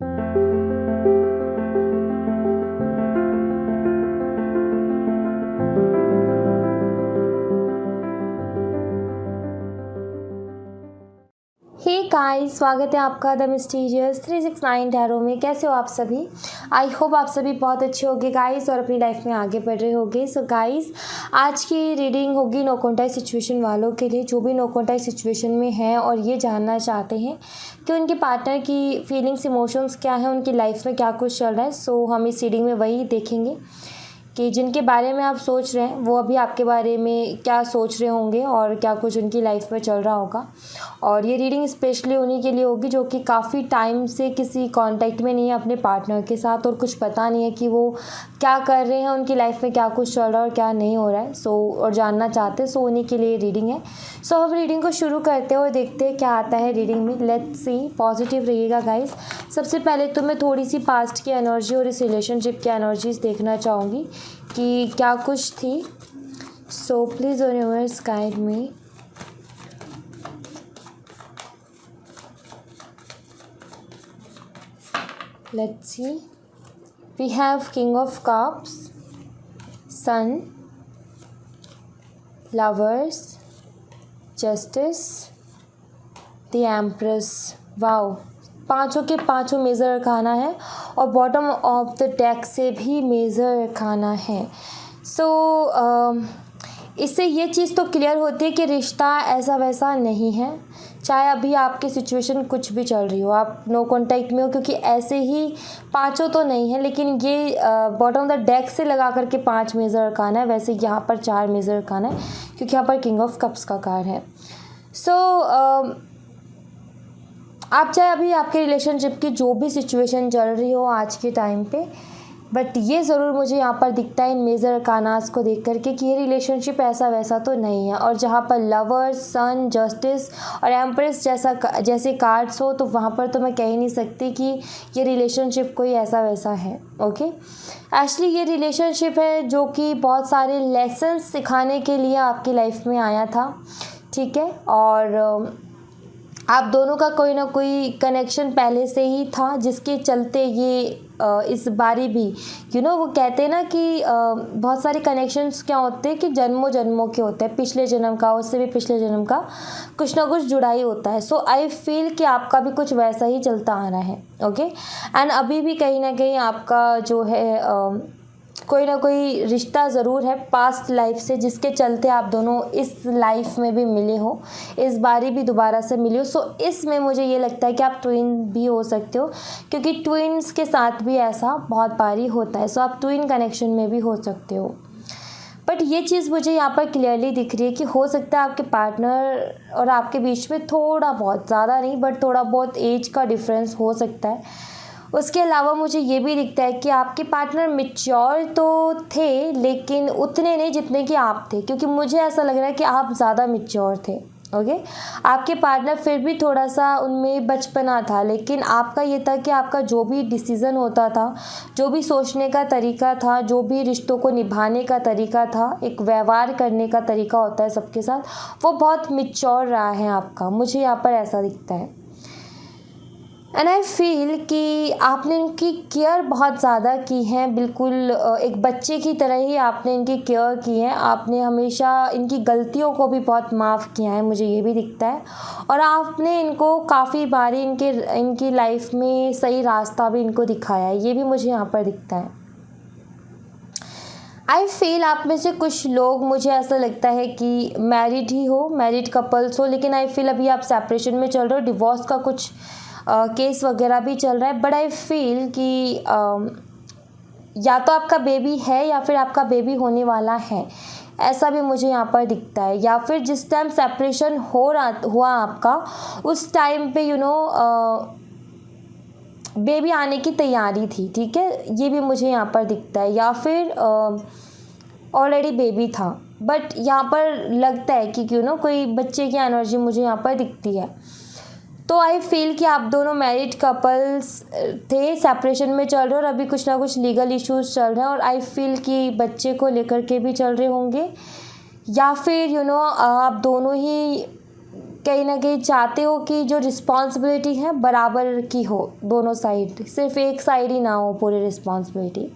Hey guys, स्वागत है आपका द मिस्टीरियस 369 टैरो में। कैसे हो आप सभी? आई होप आप सभी बहुत अच्छे होंगे गाइस और अपनी लाइफ में आगे बढ़ रहे होंगे। सो गाइस, आज की रीडिंग होगी नो कॉन्टैक्ट सिचुएशन वालों के लिए, जो भी नो कॉन्टैक्ट सिचुएशन में हैं और ये जानना चाहते हैं कि उनके पार्टनर की फीलिंग्स, इमोशंस क्या है, उनकी लाइफ में क्या कुछ चल रहा है। सो हम इस रीडिंग में वही देखेंगे कि जिनके बारे में आप सोच रहे हैं वो अभी आपके बारे में क्या सोच रहे होंगे और क्या कुछ उनकी लाइफ में चल रहा होगा। और ये रीडिंग स्पेशली उन्हीं के लिए होगी जो कि काफ़ी टाइम से किसी कांटेक्ट में नहीं है अपने पार्टनर के साथ और कुछ पता नहीं है कि वो क्या कर रहे हैं, उनकी लाइफ में क्या कुछ चल रहा है और क्या नहीं हो रहा है। और जानना चाहते हैं। उन्हीं के लिए रीडिंग है। हम रीडिंग को शुरू करते हैं और देखते हैं क्या आता है रीडिंग में। लेट्स सी, पॉजिटिव रहिएगा गाइस। सबसे पहले तो मैं थोड़ी सी पास्ट की एनर्जी और इस रिलेशनशिप की एनर्जीज देखना चाहूँगी कि क्या कुछ थी। So please universe guide me. Let's see. We have King of Cups, Sun, Lovers, Justice, The Empress. Wow, पांचों के पांचों मेजर अरकाना है और बॉटम ऑफ द डेक से भी मेजर अरकाना है। इससे ये चीज़ तो क्लियर होती है कि रिश्ता ऐसा वैसा नहीं है, चाहे अभी आपकी सिचुएशन कुछ भी चल रही हो, आप नो कांटेक्ट में हो, क्योंकि ऐसे ही पांचों तो नहीं है, लेकिन ये बॉटम ऑफ द डेक से लगा करके 5 मेजर अरकाना है। वैसे यहाँ पर 4 मेजर अरकाना है क्योंकि यहाँ पर किंग ऑफ कप्स का कार्ड है। आप चाहे अभी आपके रिलेशनशिप की जो भी सिचुएशन चल रही हो आज के टाइम पे, बट ये ज़रूर मुझे यहाँ पर दिखता है इन मेजर अरकानास को देख करके कि ये रिलेशनशिप ऐसा वैसा तो नहीं है। और जहाँ पर लवर्स, सन, जस्टिस और एम्प्रेस जैसे कार्ड्स हो, तो वहाँ पर तो मैं कह ही नहीं सकती कि ये रिलेशनशिप कोई ऐसा वैसा है। ओके, एक्चुअली ये रिलेशनशिप है जो कि बहुत सारे लेसन्स सिखाने के लिए आपकी लाइफ में आया था, ठीक है। और आप दोनों का कोई ना कोई कनेक्शन पहले से ही था, जिसके चलते ये इस बारी भी वो कहते हैं ना कि बहुत सारे कनेक्शंस क्या होते हैं कि जन्मों जन्मों के होते हैं, पिछले जन्म का, उससे भी पिछले जन्म का कुछ ना कुछ जुड़ा ही होता है। आई फील कि आपका भी कुछ वैसा ही चलता आ रहा है। ओके, एंड अभी भी कहीं ना कहीं आपका जो है कोई ना कोई रिश्ता ज़रूर है पास्ट लाइफ से, जिसके चलते आप दोनों इस लाइफ में भी मिले हो, इस बारी भी दोबारा से मिले हो। इसमें मुझे ये लगता है कि आप ट्विन भी हो सकते हो, क्योंकि ट्विन्स के साथ भी ऐसा बहुत बारी होता है। आप ट्विन कनेक्शन में भी हो सकते हो। बट ये चीज़ मुझे यहाँ पर क्लियरली दिख रही है कि हो सकता है आपके पार्टनर और आपके बीच में थोड़ा बहुत, ज़्यादा नहीं बट थोड़ा बहुत एज का डिफरेंस हो सकता है। उसके अलावा मुझे ये भी दिखता है कि आपके पार्टनर मैच्योर तो थे, लेकिन उतने नहीं जितने कि आप थे, क्योंकि मुझे ऐसा लग रहा है कि आप ज़्यादा मैच्योर थे। ओके, आपके पार्टनर फिर भी थोड़ा सा उनमें बचपना था, लेकिन आपका ये था कि आपका जो भी डिसीज़न होता था, जो भी सोचने का तरीका था, जो भी रिश्तों को निभाने का तरीका था, एक व्यवहार करने का तरीका होता है सबके साथ, वो बहुत मैच्योर रहा है आपका। मुझे यहाँ पर ऐसा दिखता है। एंड आई फील कि आपने इनकी केयर बहुत ज़्यादा की है, बिल्कुल एक बच्चे की तरह ही आपने इनकी केयर की है। आपने हमेशा इनकी गलतियों को भी बहुत माफ़ किया है, मुझे ये भी दिखता है। और आपने इनको काफ़ी बारी इनकी लाइफ में सही रास्ता भी इनको दिखाया है, ये भी मुझे यहाँ पर दिखता है। आई फील आप में से कुछ लोग, मुझे ऐसा लगता है कि मैरिड ही हो, मैरिड कपल्स हो, लेकिन आई फील अभी आप सेपरेशन में चल रहे हो, डिवोर्स का कुछ केस वगैरह भी चल रहा है। बट आई फील कि या तो आपका बेबी है या फिर आपका बेबी होने वाला है, ऐसा भी मुझे यहाँ पर दिखता है। या फिर जिस टाइम सेपरेशन हुआ आपका, उस टाइम पे बेबी आने की तैयारी थी, ठीक है, ये भी मुझे यहाँ पर दिखता है। या फिर ऑलरेडी बेबी था, बट यहाँ पर लगता है कि कोई बच्चे की एनर्जी मुझे यहाँ पर दिखती है। तो आई फील कि आप दोनों मैरिड कपल्स थे, सेपरेशन में चल रहे हो और अभी कुछ ना कुछ लीगल इश्यूज चल रहे हैं, और आई फील कि बच्चे को लेकर के भी चल रहे होंगे। या फिर आप दोनों ही कहीं ना कहीं चाहते हो कि जो रिस्पॉन्सिबिलिटी है बराबर की हो, दोनों साइड, सिर्फ एक साइड ही ना हो पूरी रिस्पॉन्सिबिलिटी।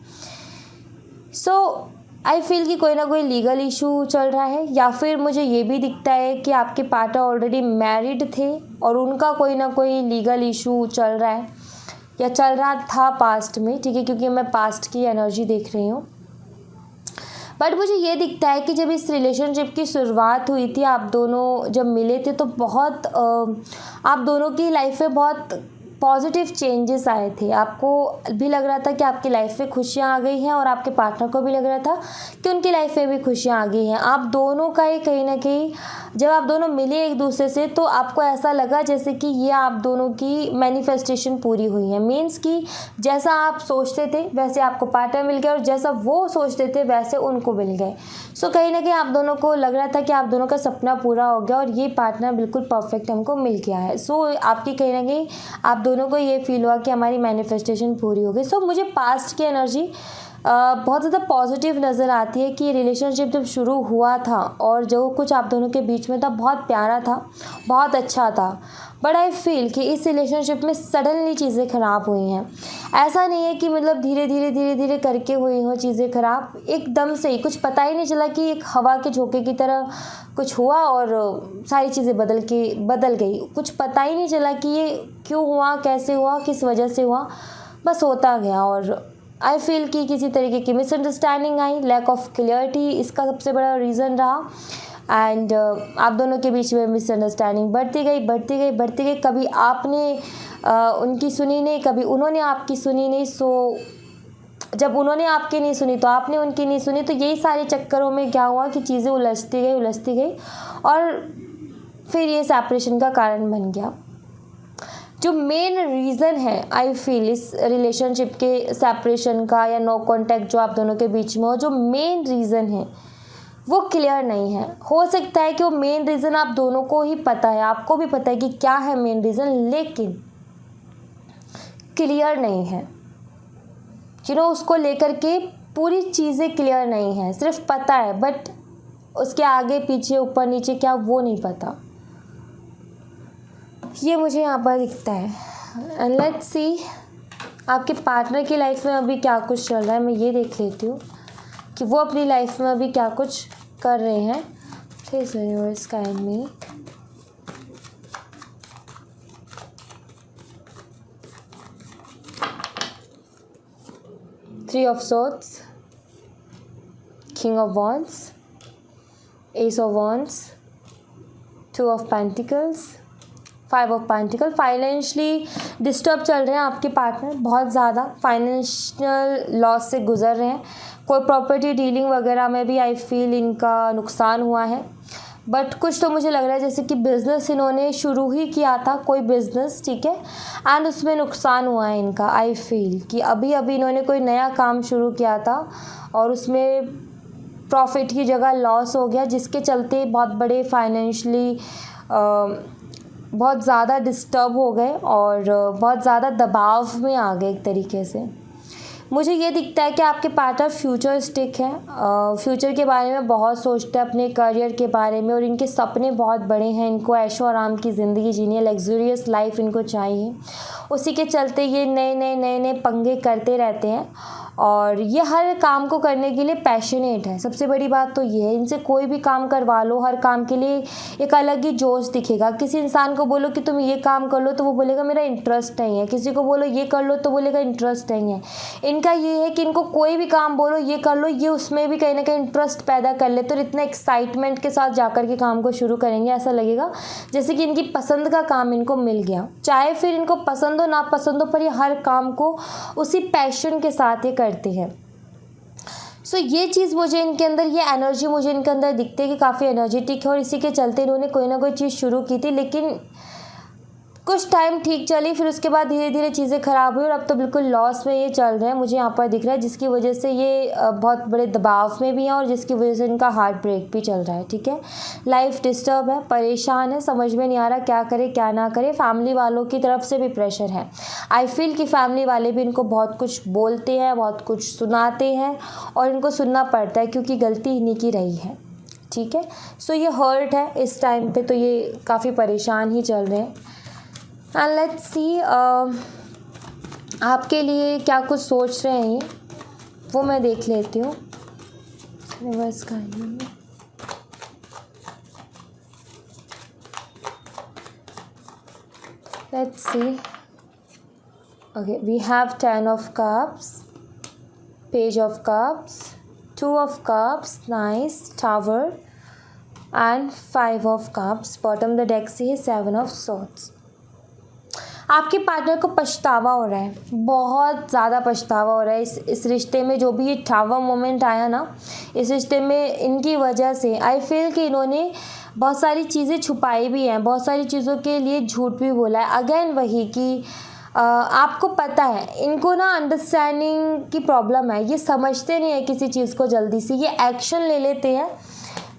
सो आई फील कि कोई ना कोई लीगल इशू चल रहा है, या फिर मुझे ये भी दिखता है कि आपके पार्टनर ऑलरेडी मैरिड थे और उनका कोई ना कोई लीगल इशू चल रहा है या चल रहा था पास्ट में, ठीक है, क्योंकि मैं पास्ट की एनर्जी देख रही हूँ। बट मुझे ये दिखता है कि जब इस रिलेशनशिप की शुरुआत हुई थी, आप दोनों जब मिले थे तो बहुत आप दोनों की लाइफ में बहुत पॉजिटिव चेंजेस आए थे। आपको भी लग रहा था कि आपकी लाइफ में खुशियाँ आ गई हैं और आपके पार्टनर को भी लग रहा था कि उनकी लाइफ में भी खुशियाँ आ गई हैं। आप दोनों का ही कहीं ना कहीं जब आप दोनों मिले एक दूसरे से तो आपको ऐसा लगा जैसे कि ये आप दोनों की मैनिफेस्टेशन पूरी हुई है। मीन्स कि जैसा आप सोचते थे वैसे आपको पार्टनर मिल गया और जैसा वो सोचते थे वैसे उनको मिल गए। सो कहीं ना कहीं आप दोनों को लग रहा था कि आप दोनों का सपना पूरा हो गया और ये पार्टनर बिल्कुल परफेक्ट हमको मिल गया है। सो आपकी कहीं ना कहीं आप दोनों को ये फील हुआ कि हमारी मैनिफेस्टेशन पूरी हो गई। सो मुझे पास्ट की एनर्जी बहुत ज़्यादा पॉजिटिव नज़र आती है कि रिलेशनशिप जब शुरू हुआ था और जो कुछ आप दोनों के बीच में था बहुत प्यारा था, बहुत अच्छा था। बट आई फील कि इस रिलेशनशिप में सडनली चीज़ें ख़राब हुई हैं। ऐसा नहीं है कि मतलब धीरे धीरे करके हुई हों चीज़ें ख़राब, एकदम से ही कुछ पता ही नहीं चला कि एक हवा के झोंके की तरह कुछ हुआ और सारी चीज़ें बदल गई। कुछ पता ही नहीं चला कि ये क्यों हुआ, कैसे हुआ, किस वजह से हुआ, बस होता गया। और आई फील कि किसी तरीके की मिसअंडरस्टैंडिंग आई, लैक ऑफ क्लियरिटी इसका सबसे बड़ा रीज़न रहा। एंड आप दोनों के बीच में मिसअंडरस्टैंडिंग बढ़ती गई। कभी आपने उनकी सुनी नहीं, कभी उन्होंने आपकी सुनी नहीं। सो जब उन्होंने आपकी नहीं सुनी तो आपने उनकी नहीं सुनी, तो यही सारे चक्करों में क्या हुआ कि चीज़ें उलझती गई और फिर ये सेपरेशन का कारण बन गया। जो मेन रीज़न है आई फील इस रिलेशनशिप के सेपरेशन का या नो कांटेक्ट जो आप दोनों के बीच में हो, जो मेन रीज़न है वो क्लियर नहीं है। हो सकता है कि वो मेन रीज़न आप दोनों को ही पता है, आपको भी पता है कि क्या है मेन रीज़न, लेकिन क्लियर नहीं है। उसको लेकर के पूरी चीज़ें क्लियर नहीं है, सिर्फ पता है बट उसके आगे पीछे ऊपर नीचे क्या वो नहीं पता। ये मुझे यहाँ पर दिखता है। एंड लेट्स सी आपके पार्टनर की लाइफ में अभी क्या कुछ चल रहा है। मैं ये देख लेती हूँ कि वो अपनी लाइफ में अभी क्या कुछ कर रहे हैं। Please universe guide me. Three of Swords, King of Wands, Ace of Wands, Two of Pentacles, Five of Pentacles। Financially disturb चल रहे हैं आपके पार्टनर, बहुत ज़्यादा फाइनेंशियल लॉस से गुजर रहे हैं। कोई प्रॉपर्टी डीलिंग वगैरह में भी आई फील इनका नुकसान हुआ है। बट कुछ तो मुझे लग रहा है जैसे कि बिज़नेस इन्होंने शुरू ही किया था, कोई बिज़नेस, ठीक है, एंड उसमें नुकसान हुआ है इनका। आई फील कि अभी इन्होंने कोई नया काम शुरू किया था और उसमें प्रॉफिट की जगह लॉस हो गया, जिसके चलते बहुत बड़े फाइनेंशियली बहुत ज़्यादा डिस्टर्ब हो गए और बहुत ज़्यादा दबाव में आ गए एक तरीके से। मुझे ये दिखता है कि आपके पार्टनर फ्यूचरिस्टिक है, फ्यूचर के बारे में बहुत सोचते हैं, अपने करियर के बारे में, और इनके सपने बहुत बड़े हैं। इनको ऐशो आराम की ज़िंदगी जीनी है, लग्जूरियस लाइफ इनको चाहिए। उसी के चलते ये नए पंगे करते रहते हैं और ये हर काम को करने के लिए पैशनेट है। सबसे बड़ी बात तो ये है, इनसे कोई भी काम करवा लो, हर काम के लिए एक अलग ही जोश दिखेगा। किसी इंसान को बोलो कि तुम ये काम कर लो तो वो बोलेगा मेरा इंटरेस्ट नहीं है, किसी को बोलो ये कर लो तो बोलेगा इंटरेस्ट नहीं है। इनका ये है कि इनको कोई भी काम बोलो ये कर लो, ये उसमें भी कहीं ना कहीं इंटरेस्ट पैदा कर लेते और इतना एक्साइटमेंट के साथ जाकर के काम को शुरू करेंगे। ऐसा लगेगा जैसे कि इनकी पसंद का काम इनको मिल गया, चाहे फिर इनको पसंद हो ना पसंद हो, पर ये हर काम को उसी पैशन के साथ ये करते हैं। सो ये चीज़ मुझे इनके अंदर, ये एनर्जी मुझे इनके अंदर दिखती है कि काफ़ी एनर्जेटिक है और इसी के चलते इन्होंने कोई ना कोई चीज़ शुरू की थी, लेकिन कुछ टाइम ठीक चली, फिर उसके बाद धीरे धीरे चीज़ें ख़राब हुई और अब तो बिल्कुल लॉस में ये चल रहे हैं, मुझे यहाँ पर दिख रहा है, जिसकी वजह से ये बहुत बड़े दबाव में भी हैं और जिसकी वजह से इनका हार्ट ब्रेक भी चल रहा है। ठीक है, लाइफ डिस्टर्ब है, परेशान है, समझ में नहीं आ रहा क्या करे क्या ना करे। फैमिली वालों की तरफ से भी प्रेशर है। आई फील कि फैमिली वाले भी इनको बहुत कुछ बोलते हैं, बहुत कुछ सुनाते हैं और इनको सुनना पड़ता है क्योंकि गलती इन्हीं की रही है। ठीक है। सो ये हर्ट है इस टाइम पे, तो ये काफ़ी परेशान ही चल रहे हैं। एंड लेट्स सी आपके लिए क्या कुछ सोच रहे हैं ये, वो मैं देख लेती हूँ। रिवर्स करिए, let's see. Okay, we have 10 of cups, page of cups, 2 of cups, nice, tower, and 5 of cups. Bottom the deck से 7 of swords. आपके पार्टनर को पछतावा हो रहा है, बहुत ज़्यादा पछतावा हो रहा है इस रिश्ते में। जो भी ये टावर मोमेंट आया ना, इस रिश्ते में इनकी वजह से आई फील कि इन्होंने बहुत सारी चीज़ें छुपाई भी हैं, बहुत सारी चीज़ों के लिए झूठ भी बोला है। अगेन वही कि आपको पता है इनको ना अंडरस्टैंडिंग की प्रॉब्लम है, ये समझते नहीं है किसी चीज़ को जल्दी से, ये एक्शन ले लेते हैं,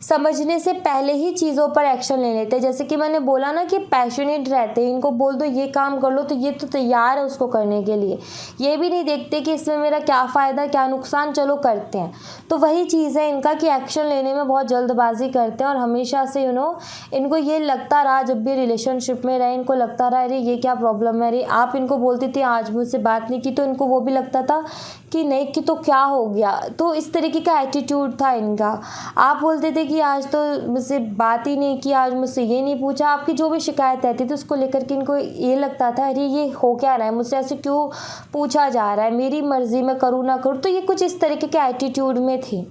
समझने से पहले ही चीज़ों पर एक्शन ले लेते हैं। जैसे कि मैंने बोला ना कि पैशनेट रहते हैं, इनको बोल दो ये काम कर लो तो ये तो तैयार है उसको करने के लिए, ये भी नहीं देखते कि इसमें मेरा क्या फ़ायदा क्या नुकसान, चलो करते हैं। तो वही चीज़ है इनका कि एक्शन लेने में बहुत जल्दबाजी करते हैं। और हमेशा से इनको ये लगता रहा, जब भी रिलेशनशिप में रहे इनको लगता रहा अरे ये क्या प्रॉब्लम है, अरे आप इनको बोलती थी आज मुझसे बात नहीं की, तो इनको वो भी लगता था कि नहीं कि तो क्या हो गया। तो इस तरीके का एटीट्यूड था इनका। आप बोलते थे कि आज तो मुझसे बात ही नहीं की, आज मुझसे ये नहीं पूछा, आपकी जो भी शिकायत रहती थी उसको लेकर के इनको ये लगता था अरे ये हो क्या रहा है, मुझसे ऐसे क्यों पूछा जा रहा है, मेरी मर्ज़ी मैं करूँ ना करूँ। तो ये कुछ इस तरीके के एटीट्यूड में थे,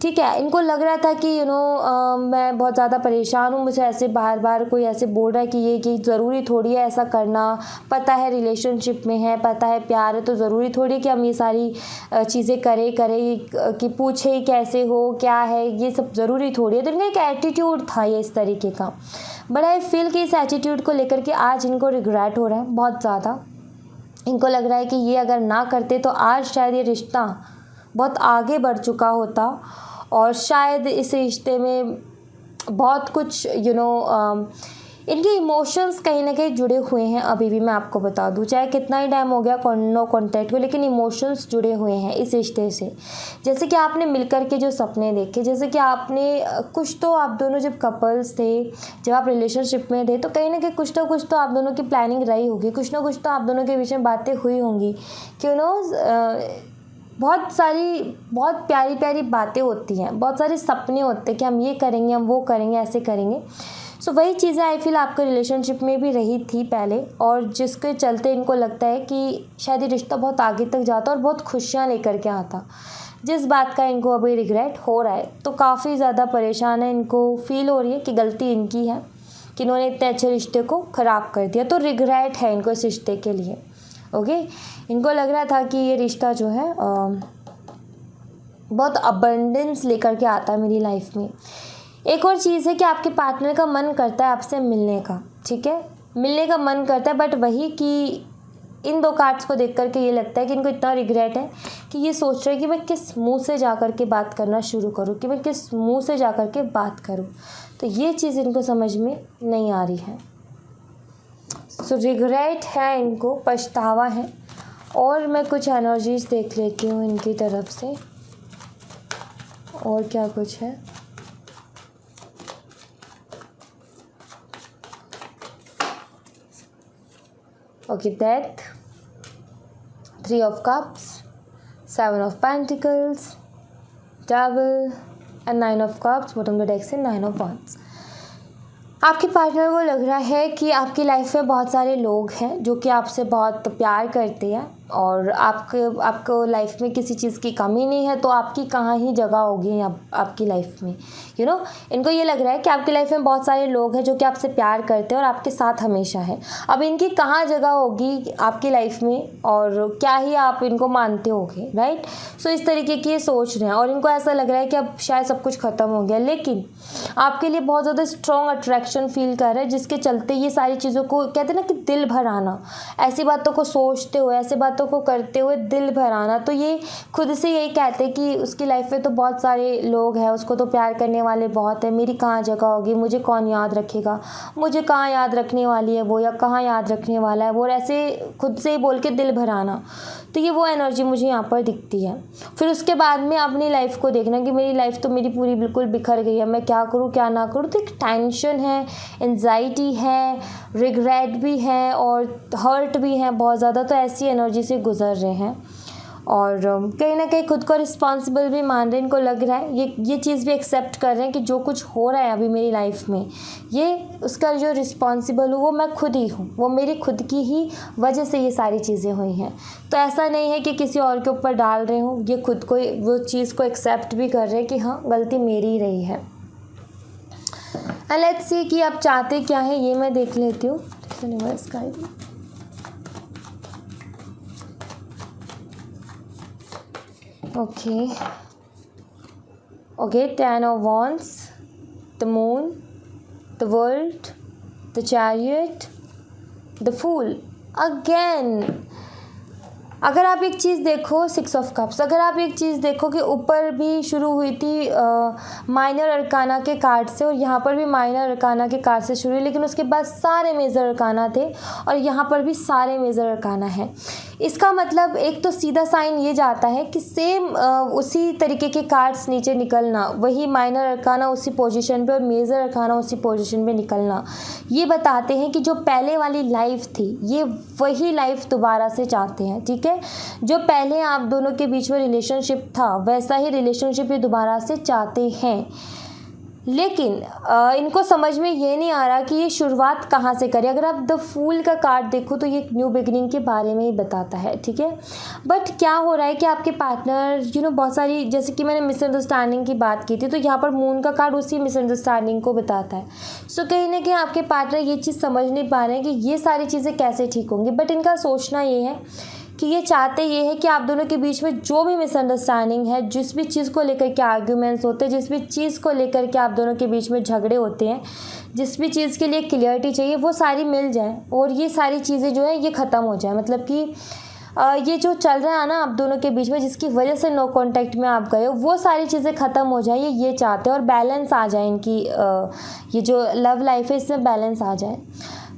ठीक है। इनको लग रहा था कि मैं बहुत ज़्यादा परेशान हूँ, मुझे ऐसे बार बार कोई ऐसे बोल रहा है कि ये ज़रूरी थोड़ी है ऐसा करना, पता है रिलेशनशिप में है, पता है प्यार है, तो ज़रूरी थोड़ी कि हम ये सारी चीज़ें करें कि पूछे कैसे हो क्या है, ये सब ज़रूरी थोड़ी है। तो इनका एक एटीट्यूड था ये इस तरीके का। बट आई फील कि इस एटीट्यूड को लेकर के आज इनको रिग्रेट हो रहा है बहुत ज़्यादा। इनको लग रहा है कि ये अगर ना करते तो आज शायद ये रिश्ता बहुत आगे बढ़ चुका होता और शायद इस रिश्ते में बहुत कुछ इनके इमोशंस कहीं ना कहीं जुड़े हुए हैं अभी भी। मैं आपको बता दूं, चाहे कितना ही टाइम हो गया नो कॉन्टैक्ट हो, लेकिन इमोशंस जुड़े हुए हैं इस रिश्ते से। जैसे कि आपने मिलकर के जो सपने देखे, जैसे कि आपने कुछ तो आप दोनों जब कपल्स थे, जब आप रिलेशनशिप में थे, तो कहीं ना कहीं कुछ तो आप दोनों की प्लानिंग रही होगी, कुछ ना कुछ तो आप दोनों के बीच में बातें हुई होंगी कि बहुत सारी बहुत प्यारी प्यारी बातें होती हैं, बहुत सारे सपने होते हैं कि हम ये करेंगे, हम वो करेंगे, ऐसे करेंगे। सो वही चीज़ें आई फील आपके रिलेशनशिप में भी रही थी पहले, और जिसके चलते इनको लगता है कि शायद ये रिश्ता बहुत आगे तक जाता और बहुत खुशियाँ लेकर के आता, जिस बात का इनको अभी रिग्रेट हो रहा है। तो काफ़ी ज़्यादा परेशान है, इनको फील हो रही है कि गलती इनकी है कि इन्होंने इतने अच्छे रिश्ते को ख़राब कर दिया। तो रिग्रेट है इनको इस रिश्ते के लिए। ओके, इनको लग रहा था कि ये रिश्ता जो है बहुत अबंडेंस लेकर के आता है मेरी लाइफ में। एक और चीज़ है कि आपके पार्टनर का मन करता है आपसे मिलने का, ठीक है, मिलने का मन करता है, बट वही कि इन दो कार्ड्स को देख करके ये लगता है कि इनको इतना रिग्रेट है कि ये सोच रहे हैं कि मैं किस मुंह से जा कर के बात करना शुरू करूँ, कि मैं किस मुंह से जा कर के बात करूँ। तो ये चीज़ इनको समझ में नहीं आ रही है। सो रिग्रेट है इनको, पछतावा है। और मैं कुछ एनर्जीज देख लेती हूँ इनकी तरफ से, और क्या कुछ है। Okay, death, 3 of cups, 7 of pentacles, devil and 9 of cups। bottom of the deck से 9 of wands। आपके पार्टनर को लग रहा है कि आपकी लाइफ में बहुत सारे लोग हैं जो कि आपसे बहुत प्यार करते हैं और आपको लाइफ में किसी चीज़ की कमी नहीं है, तो आपकी कहाँ ही जगह होगी आपकी लाइफ में। इनको ये लग रहा है कि आपकी लाइफ में बहुत सारे लोग हैं जो कि आपसे प्यार करते हैं और आपके साथ हमेशा है। अब इनकी कहाँ जगह होगी आपकी लाइफ में और क्या ही आप इनको मानते होगे, राइट। सो इस तरीके की ये सोच रहे हैं और इनको ऐसा लग रहा है कि अब शायद सब कुछ ख़त्म हो गया, लेकिन आपके लिए बहुत ज़्यादा स्ट्रॉन्ग अट्रैक्शन फील कर रहे हैं, जिसके चलते ये सारी चीज़ों को कहते हैं ना कि दिल भर आना, ऐसी बातों को सोचते हुए, ऐसे बातों बातों को करते हुए दिल भर आना। तो ये खुद से यही कहते हैं कि उसकी लाइफ में तो बहुत सारे लोग हैं, उसको तो प्यार करने वाले बहुत है, मेरी कहाँ जगह होगी, मुझे कौन याद रखेगा, मुझे कहाँ याद रखने वाली है वो, या कहाँ याद रखने वाला है वो, और ऐसे खुद से ही बोल के दिल भर आना। तो ये वो एनर्जी मुझे यहाँ पर दिखती है। फिर उसके बाद में अपनी लाइफ को देखना कि मेरी लाइफ तो मेरी पूरी बिल्कुल बिखर गई है, मैं क्या करूँ क्या ना करूँ। तो एक टेंशन है, एंजाइटी है, रिग्रेट भी है और हर्ट भी है बहुत ज़्यादा। तो ऐसी एनर्जी से गुजर रहे हैं और कहीं ना कहीं खुद को रिस्पॉन्सिबल भी मान रहे हैं। इनको लग रहा है, ये चीज़ भी एक्सेप्ट कर रहे हैं कि जो कुछ हो रहा है अभी मेरी लाइफ में, ये उसका जो रिस्पॉन्सिबल हूँ वो मैं खुद ही हूँ, वो मेरी खुद की ही वजह से ये सारी चीज़ें हुई हैं। तो ऐसा नहीं है कि किसी और के ऊपर डाल रहे हूँ, ये खुद को वो चीज़ को एक्सेप्ट भी कर रहे हैं कि हाँ गलती मेरी ही रही है। एंड लेट्स सी कि आप चाहते क्या है, ये मैं देख लेती हूँ। Okay. Okay, 10 of Wands, the Moon, the World, the Chariot, the Fool. Again, अगर आप एक चीज़ देखो 6 of Cups, अगर आप एक चीज़ देखो कि ऊपर भी शुरू हुई थी माइनर अरकाना के कार्ड से और यहाँ पर भी माइनर अरकाना के कार्ड से शुरू हुई, लेकिन उसके बाद सारे मेजर अरकाना थे और यहाँ पर भी सारे मेजर अरकाना हैं। इसका मतलब एक तो सीधा साइन ये जाता है कि सेम उसी तरीके के कार्ड्स नीचे निकलना, वही माइनर अरकाना उसी पोजीशन पे और मेजर अरकाना उसी पोजीशन पे निकलना, ये बताते हैं कि जो पहले वाली लाइफ थी ये वही लाइफ दोबारा से चाहते हैं। ठीक है, जो पहले आप दोनों के बीच में रिलेशनशिप था वैसा ही रिलेशनशिप ये दोबारा से चाहते हैं। लेकिन इनको समझ में ये नहीं आ रहा कि ये शुरुआत कहाँ से करें। अगर आप द फूल का कार्ड देखो तो ये न्यू बिगिनिंग के बारे में ही बताता है। ठीक है, बट क्या हो रहा है कि आपके पार्टनर बहुत सारी, जैसे कि मैंने मिसअंडरस्टैंडिंग की बात की थी, तो यहाँ पर मून का कार्ड उसी मिसअंडरस्टैंडिंग को बताता है। सो कहीं ना कहीं आपके पार्टनर ये चीज़ समझ नहीं पा रहे हैं कि ये सारी चीज़ें कैसे ठीक होंगी। बट इनका सोचना ये है कि ये चाहते ये है कि आप दोनों के बीच में जो भी मिसअंडरस्टैंडिंग है, जिस भी चीज़ को लेकर के आर्ग्यूमेंट्स होते हैं, जिस भी चीज़ को लेकर के आप दोनों के बीच में झगड़े होते हैं, जिस भी चीज़ के लिए क्लियरिटी चाहिए, वो सारी मिल जाए और ये सारी चीज़ें जो है ये ख़त्म हो जाए। मतलब कि ये जो चल रहा है ना आप दोनों के बीच में, जिसकी वजह से नो कांटेक्ट में आप गए हो, वो सारी चीज़ें ख़त्म हो जाए, ये चाहते हैं और बैलेंस आ जाए इनकी ये जो लव लाइफ है इसमें बैलेंस आ जाए।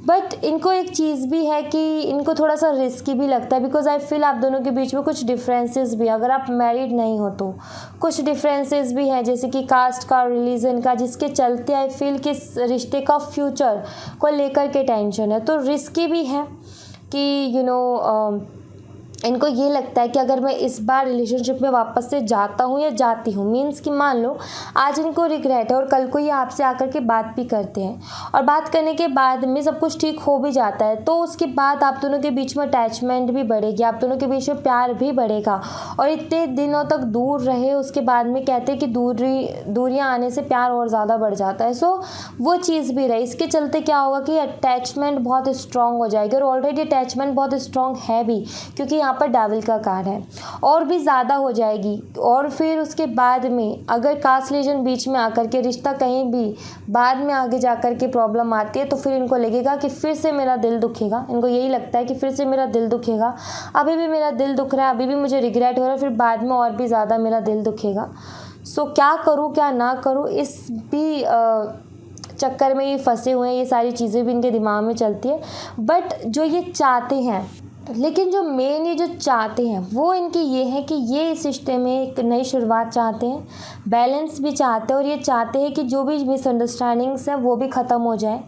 बट इनको एक चीज़ भी है कि इनको थोड़ा सा रिस्की भी लगता है, बिकॉज आई फील आप दोनों के बीच में कुछ डिफरेंसेस भी, अगर आप मैरिड नहीं हो तो कुछ डिफरेंसेस भी है, जैसे कि कास्ट का, रिलीजन का, जिसके चलते आई फील कि रिश्ते का फ्यूचर को लेकर के टेंशन है। तो रिस्की भी है कि इनको ये लगता है कि अगर मैं इस बार रिलेशनशिप में वापस से जाता हूँ या जाती हूँ, मीन्स कि मान लो आज इनको रिग्रेट है और कल को ये आपसे आकर के बात भी करते हैं और बात करने के बाद में सब कुछ ठीक हो भी जाता है, तो उसके बाद आप दोनों के बीच में अटैचमेंट भी बढ़ेगी, आप दोनों के बीच में प्यार भी बढ़ेगा। और इतने दिनों तक दूर रहे उसके बाद में कहते हैं कि दूरियाँ आने से प्यार और ज़्यादा बढ़ जाता है। सो वो चीज़ भी रही, इसके चलते क्या होगा कि अटैचमेंट बहुत स्ट्रॉन्ग हो जाएगी और ऑलरेडी अटैचमेंट बहुत स्ट्रॉन्ग है भी, क्योंकि यहाँ पर डेविल का कार्ड है, और भी ज़्यादा हो जाएगी। और फिर उसके बाद में अगर कास्ट रिलीजन बीच में आकर के रिश्ता कहीं भी बाद में आगे जाकर के प्रॉब्लम आती है, तो फिर इनको लगेगा कि फिर से मेरा दिल दुखेगा। इनको यही लगता है कि फिर से मेरा दिल दुखेगा, अभी भी मेरा दिल दुख रहा है, अभी भी मुझे रिग्रेट हो रहा है, फिर बाद में और भी ज़्यादा मेरा दिल दुखेगा। सो क्या करूँ क्या ना करूँ, इस भी चक्कर में ये फंसे हुए हैं, ये सारी चीज़ें भी इनके दिमाग में चलती है। बट जो ये चाहते हैं, लेकिन जो मेन ये जो चाहते हैं वो इनकी ये है कि ये इस रिश्ते में एक नई शुरुआत चाहते हैं, बैलेंस भी चाहते हैं और ये चाहते हैं कि जो भी मिसअंडरस्टैंडिंग्स हैं वो भी ख़त्म हो जाए।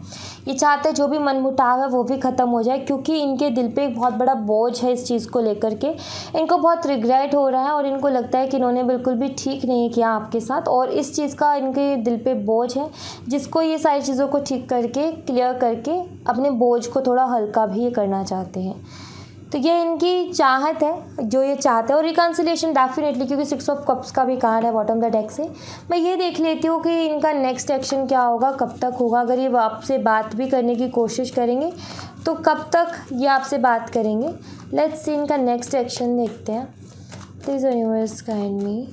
ये चाहते हैं जो भी मनमुटाव है वो भी ख़त्म हो जाए, क्योंकि इनके दिल पे एक बहुत बड़ा बोझ है इस चीज़ को लेकर के। इनको बहुत रिग्रेट हो रहा है और इनको लगता है कि इन्होंने बिल्कुल भी ठीक नहीं किया आपके साथ, और इस चीज़ का इनके दिल पे बोझ है, जिसको ये सारी चीज़ों को ठीक करके, क्लियर करके अपने बोझ को थोड़ा हल्का भी ये करना चाहते हैं। तो ये इनकी चाहत है, जो ये चाहते हैं। और रिकन्सिलिएशन डेफिनेटली, क्योंकि 6 ऑफ कप्स का भी कार्ड है बॉटम द डेक से। मैं ये देख लेती हूँ कि इनका नेक्स्ट एक्शन क्या होगा, कब तक होगा। अगर ये आपसे बात भी करने की कोशिश करेंगे तो कब तक ये आपसे बात करेंगे। लेट्स सी इनका नेक्स्ट एक्शन देखते हैं। Please universe guide me.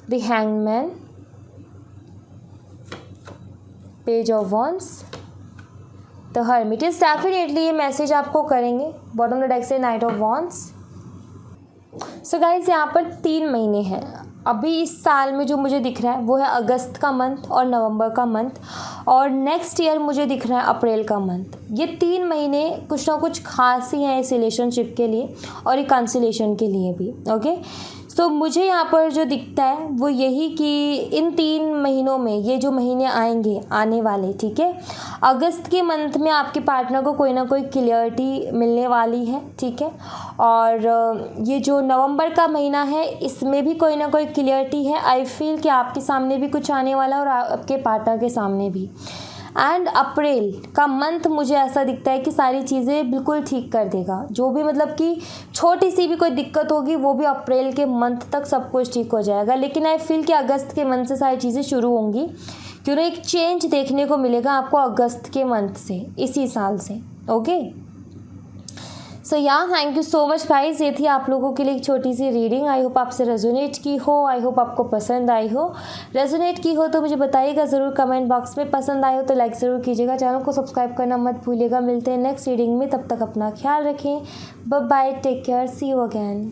The hangman, page of wands, the hermit is definitely ये मैसेज आपको करेंगे। बॉटम ऑफ द डेक से night of wands. So guys यहाँ पर 3 महीने हैं अभी इस साल में। जो मुझे दिख रहा है वो है अगस्त का मंथ और नवंबर का मंथ, और नेक्स्ट ईयर मुझे दिख रहा है अप्रैल का मंथ। ये 3 महीने कुछ ना कुछ खास ही हैं इस रिलेशनशिप के लिए और रिकन्सिलेशन के लिए भी। ओके, सो मुझे यहाँ पर जो दिखता है वो यही कि इन 3 महीनों में, ये जो महीने आएंगे आने वाले, ठीक है, अगस्त के मंथ में आपके पार्टनर को कोई ना कोई क्लियरिटी मिलने वाली है, ठीक है। और ये जो नवंबर का महीना है इसमें भी कोई ना कोई क्लियरिटी है। आई फील कि आपके सामने भी कुछ आने वाला है और आपके पार्टनर के सामने भी। एंड अप्रैल का मंथ मुझे ऐसा दिखता है कि सारी चीज़ें बिल्कुल ठीक कर देगा। जो भी मतलब कि छोटी सी भी कोई दिक्कत होगी वो भी अप्रैल के मंथ तक सब कुछ ठीक हो जाएगा। लेकिन आई फील कि अगस्त के मंथ से सारी चीज़ें शुरू होंगी, क्यों ना एक चेंज देखने को मिलेगा आपको अगस्त के मंथ से, इसी साल से। Okay, so thank you so much guys. ये थी आप लोगों के लिए एक छोटी सी रीडिंग। आई होप आपसे रेजोनेट की हो, आई होप आपको पसंद आई हो। रेजोनेट की हो तो मुझे बताइएगा ज़रूर कमेंट बॉक्स में। पसंद आई हो तो लाइक ज़रूर कीजिएगा, चैनल को सब्सक्राइब करना मत भूलिएगा। मिलते हैं नेक्स्ट रीडिंग में, तब तक अपना ख्याल रखें। Bye bye, take care, see you again.